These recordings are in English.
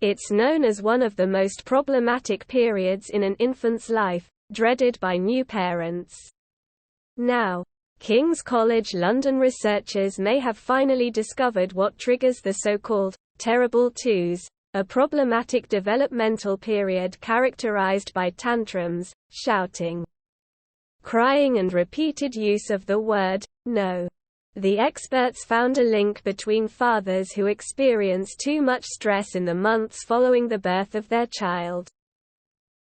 It's known as one of the most problematic periods in an infant's life, dreaded by new parents. Now, King's College London researchers may have finally discovered what triggers the so-called terrible twos, a problematic developmental period characterized by tantrums, shouting, crying and repeated use of the word no. The experts found a link between fathers who experience too much stress in the months following the birth of their child,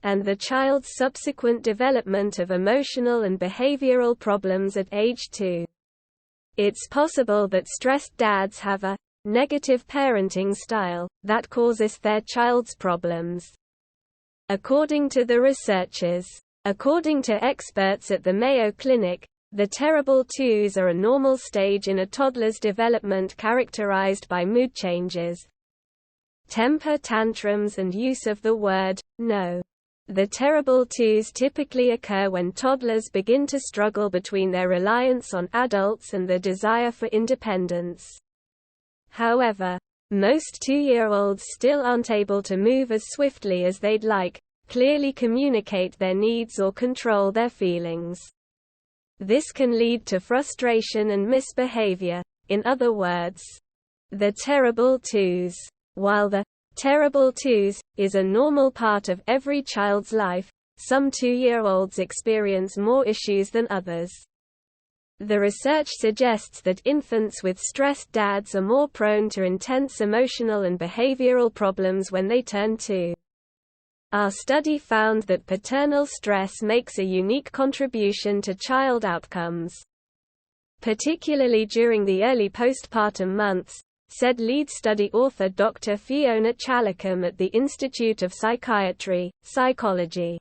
and the child's subsequent development of emotional and behavioral problems at age 2. It's possible that stressed dads have a negative parenting style that causes their child's problems. According to the researchers, according to experts at the Mayo Clinic, the terrible twos are a normal stage in a toddler's development characterized by mood changes, temper tantrums and use of the word no. The terrible twos typically occur when toddlers begin to struggle between their reliance on adults and the desire for independence. However, most 2-year-olds still aren't able to move as swiftly as they'd like, clearly communicate their needs or control their feelings. This can lead to frustration and misbehavior. In other words, the terrible twos. While the terrible twos is a normal part of every child's life, some 2-year-olds experience more issues than others. The research suggests that infants with stressed dads are more prone to intense emotional and behavioral problems when they turn 2. Our study found that paternal stress makes a unique contribution to child outcomes, particularly during the early postpartum months, said lead study author Dr. Fiona Chalicum at the Institute of Psychiatry, Psychology.